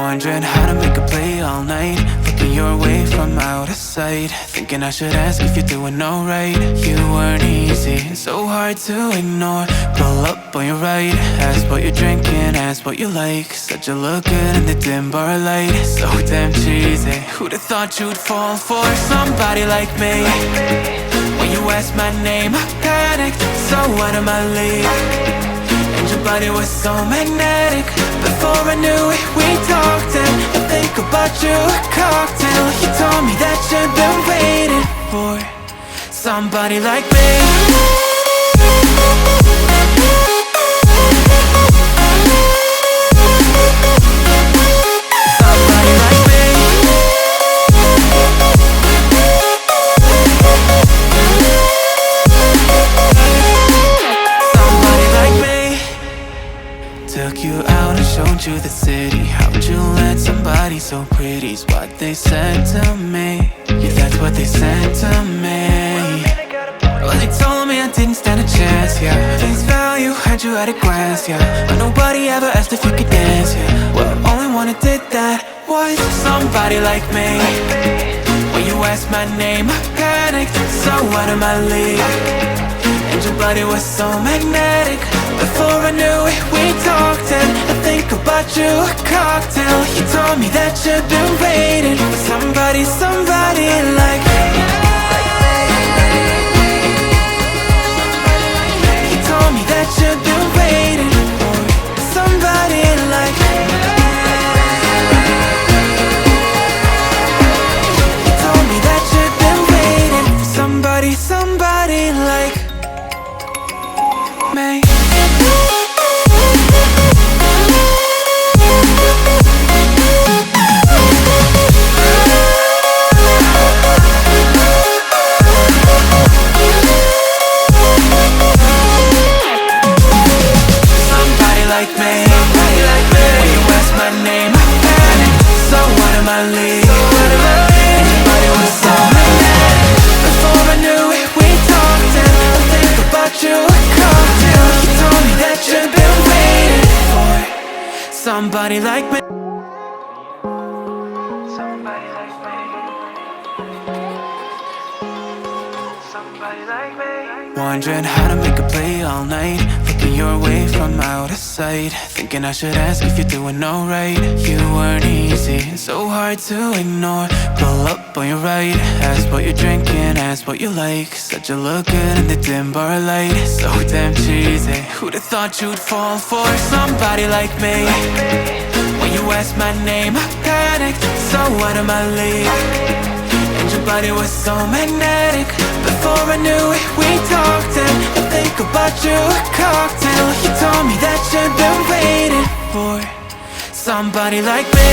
Wondering how to make a play all night, looking your way from out of sight, thinking I should ask if you're doing alright. You weren't easy, so hard to ignore. Pull up on your right, ask what you're drinking, ask what you like. Said you look good in the dim bar light, so damn cheesy. Who'd have thought you'd fall for somebody like me? When you asked my name, I panicked, so out of my league. And your body was so magnetic. Before I knew it, we talked, and I think about you a cocktail. You told me that you've been waiting for somebody like me. Took you out and showed you the city. How'd you let somebody so pretty's what they said to me? Yeah, that's what they said to me. Well, they told me I didn't stand a chance, yeah. Face value, had you at a glance, yeah. But nobody ever asked if you could dance, yeah. Well, only one who did that was somebody like me. When you asked my name, I panicked, so out of my league. And your body was so magnetic. Before I knew it, we talked, and I think about you a cocktail. You told me that you've been waiting for somebody like me. You told me that you've been waiting for somebody like me. You told me that you've been waiting for somebody like me. Somebody like me. Somebody like me. Somebody like me. Wondering how to make a play all night, looking your way from out of sight, thinking I should ask if you're doing alright. You weren't easy, so hard to ignore. Pull up on your right, ask what you're drinking, ask what you like. Said you look good in the dim bar light, so damn cheesy. Who'd have thought you'd fall for somebody like me? When you asked my name, I panicked, so out of my league. And your body was so magnetic. Before I knew it, we talked, and I think about you a cocktail. You told me that you've been waiting for somebody like me.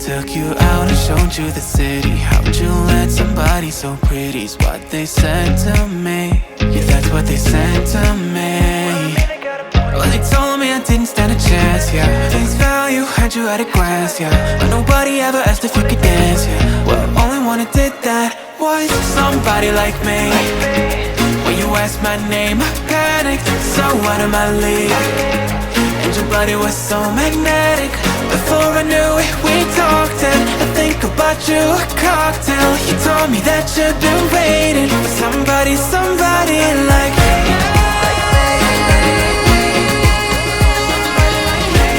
Took you out and showed you the city. How'd you let somebody so pretty's what they said to me? Yeah, that's what they said to me. Well, they told me I didn't stand a chance, yeah. Face value, had you at a glance, yeah. But nobody ever asked if you could dance, yeah. Well, only one who did that was somebody like me. When you asked my name, I panicked, so out of my league. And your body was so magnetic. Before I knew it, we talked, and I think about you a cocktail. You told me that you've been waiting for somebody like me.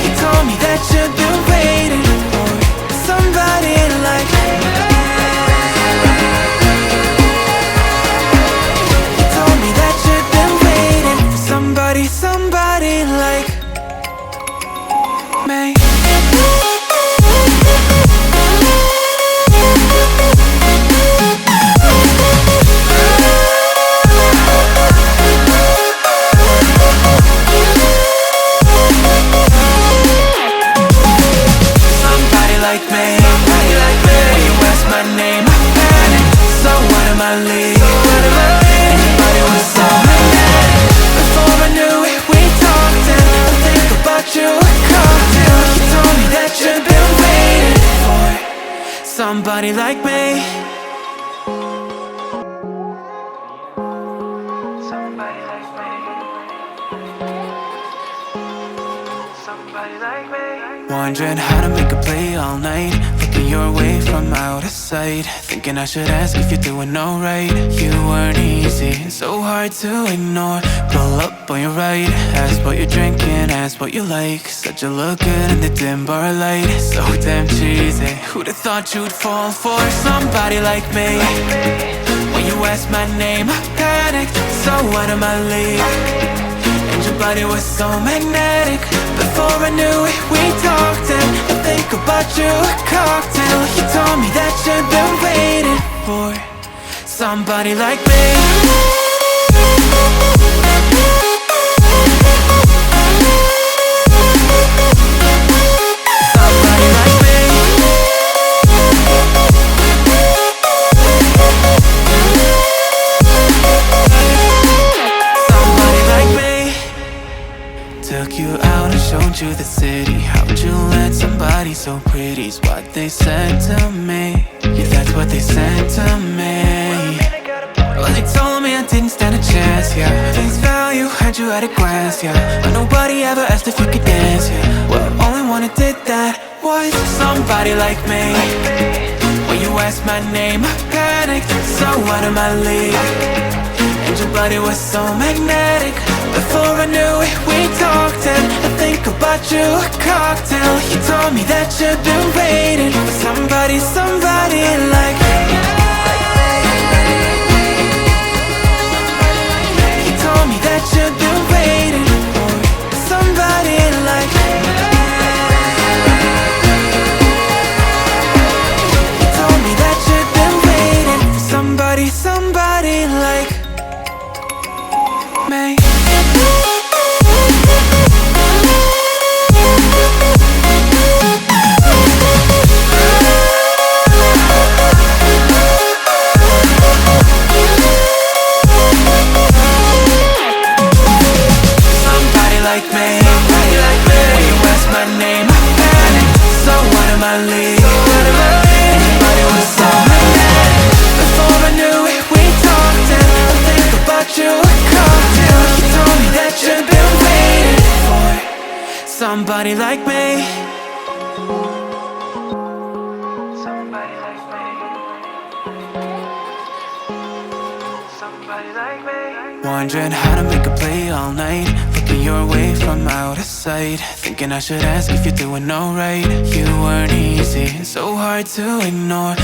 You told me that you've been waiting for somebody like me. You told me that you've been waiting for somebody like me. somebody like me. Somebody like me. Somebody like me. Wondering how to make a play all night, looking your way from out of sight, thinking I should ask if you're doing alright. You weren't easy, so hard to ignore. Pull up on your right, ask what you're drinking, ask what you like. Said you look good in the dim bar light, so damn cheesy. Who'd have thought you'd fall for somebody like me? When you asked my name, I panicked, so out of my league. And your body was so magnetic. Before I knew it, we talked, and I think about you a cocktail. You told me that you'd been waiting for somebody like me. Somebody like me. Somebody like me. Took you out and showed you the city. How'd you let somebody so pretty's what they said to me? Yeah, that's what they said to me. Well, they told me I didn't stand a chance, yeah. Face value, had you at a glance, yeah. But nobody ever asked if you could dance, yeah. Well, only one who did that was somebody like me. When you asked my name, I panicked, so out of my league. And your body was so magnetic. Before I knew it, we talked, and I think about you a cocktail. You told me that you'd been waiting for somebody, somebody like me. You told me that you'd been waiting for somebody like me. You told me that you'd been waiting for somebody, somebody like me. Like me, somebody like me. When you asked my name, I panicked, so out of my league. And your body was so magnetic. Before I knew it, we talked, and I think about you a cocktail. You told me that you'd been waiting for somebody like me. Somebody like me. Somebody like me. Wondering how to make a play all night, looking your way from out of sight, thinking I should ask if you're doing alright. You weren't easy, so hard to ignore.